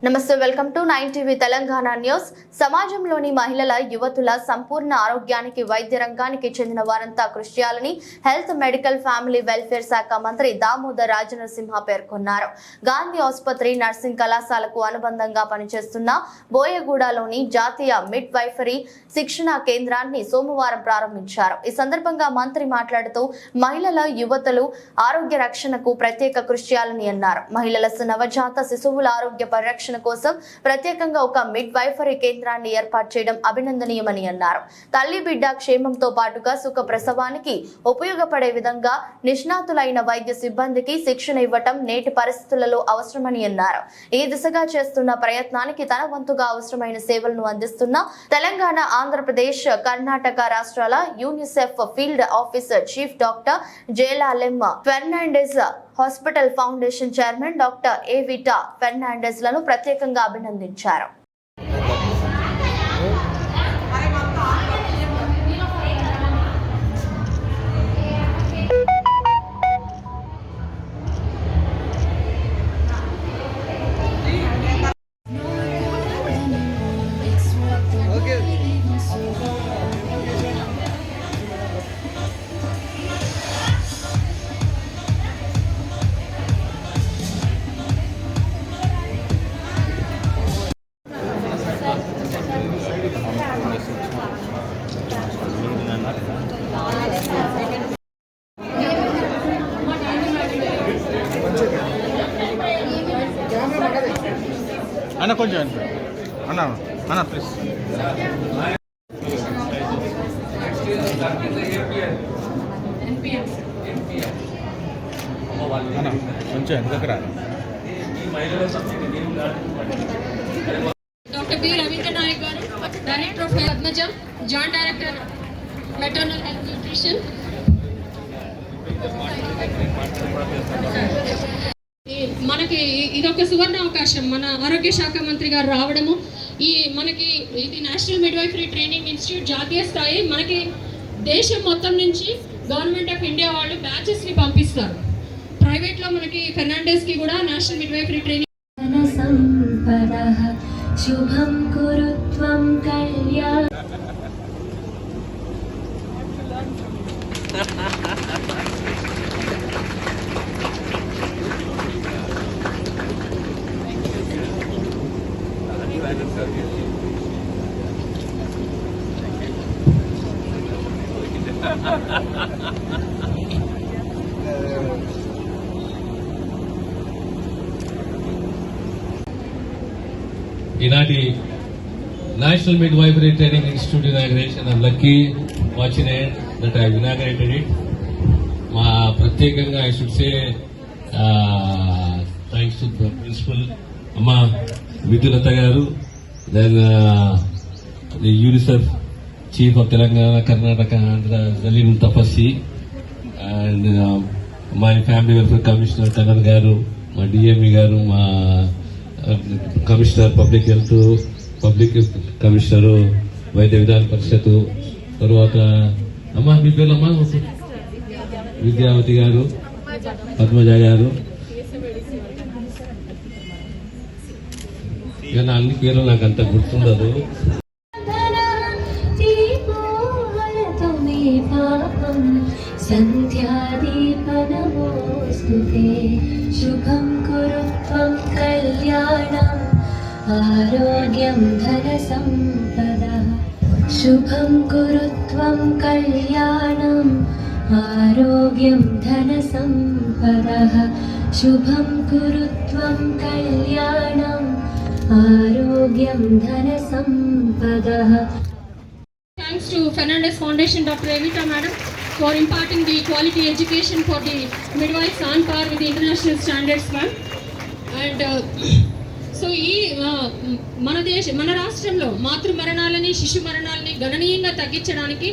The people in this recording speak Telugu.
నమస్తే, welcome to 9 TV Telangana news. సమాజంలోని మహిళల యువతుల సంపూర్ణ ఆరోగ్యానికి వైద్య రంగానికి చెందిన వారంతా కృషి చేయాలని హెల్త్ మెడికల్ ఫ్యామిలీ వెల్ఫేర్ శాఖ మంత్రి దామోదర్ రాజనరసింహ పేర్కొన్నారు. గాంధీ ఆసుపత్రి నర్సింగ్ కళాశాలకు అనుబంధంగా పనిచేస్తున్న బోయగూడలోని జాతీయ మిడ్ వైఫరీ శిక్షణ కేంద్రాన్ని సోమవారం ప్రారంభించారు. ఈ సందర్భంగా మంత్రి మాట్లాడుతూ మహిళల యువతులు ఆరోగ్య రక్షణకు ప్రత్యేక కృషి చేయాలని అన్నారు. మహిళల నవజాత శిశువుల ఆరోగ్య పరిరక్షణ కోసం ప్రత్యేకంగా ఒక మిడ్ వైఫరీ కేంద్రాన్ని ఏర్పాటు చేయడం అభినందనీయమని అన్నారు. తల్లి బిడ్డ క్షేమంతో పాటుగా సుఖ ప్రసవానికి ఉపయోగపడే విధంగా నిష్ణాతులైన వైద్య సిబ్బందికి శిక్షణ ఇవ్వటం నేటి పరిస్థితులలో అవసరమని అన్నారు. ఈ దిశగా చేస్తున్న ప్రయత్నానికి తన వంతుగా అవసరమైన సేవలను అందిస్తున్న తెలంగాణ, ఆంధ్రప్రదేశ్, కర్ణాటక రాష్ట్రాల UNICEF field officer chief doctor Zelalem Fernandez, hospital foundation chairman doctor Evita Fernandez లను ప్రత్యేకంగా అభినందించారు. అన్న కొంచెం అన్న అన్న ప్లీజ్ అన్న కొంచెం దగ్గర డాక్టర్ బి రవీంద్ర నాయక్ గారు, డైరెక్టర్ ఆఫ్ పద్మజం, joint director maternal health nutrition. మనకి ఇదొక సువర్ణ అవకాశం, మన ఆరోగ్య శాఖ మంత్రి గారు రావడము. మనకి ఇది నేషనల్ మిడ్వైఫరీ ట్రైనింగ్ ఇన్స్టిట్యూట్ జాతీయ స్థాయి. మనకి దేశం మొత్తం నుంచి గవర్నమెంట్ ఆఫ్ ఇండియా వాళ్ళు బ్యాచెస్ని పంపిస్తారు. ప్రైవేట్లో మనకి ఫెర్నాండెస్కి కూడా నేషనల్ మిడ్వైఫరీ ట్రైనింగ్. శుభం కురుత్వం కళ్యాణ ఈనాటి national midwifery training institute inauguration. I'm lucky, fortunate that I inaugurated it. మా ప్రత్యేకంగా I should say thanks to principal అమ్మ విద్యులత గారు, then UNICEF chief of Telangana, Karnataka, Andhra జలీం తపస్సి, and my family welfare commissioner Kannan గారు, మా డిఎంఈ గారు, మా commissioner public health, public commissioner Vaidya Vidhana పరిషత్, తర్వాత అమ్మా మీ పేర్లమ్మా విద్యావతి గారు, పద్మజ గారు, ఇక నా అన్ని పేర్లు నాకు అంత గుర్తుండదు. సంధ్యాదీపనమోస్తుతే శుభం కురుత్వం కళ్యాణం ఆరోగ్యం ధన సంపదః. శుభం కురుత్వం కళ్యాణం ఆరోగ్యం ధన సంపదః. శుభం కురుత్వం కళ్యాణం ఆరోగ్యం ధన సంపదః. Thanks to Fernandes Foundation, Dr. Evita Madam, for imparting the quality education for the midwives on par with the international standards one. And so మన రాష్ట్రంలో మాతృ మరణాలని, శిశు మరణాలని గణనీయంగా తగ్గించడానికి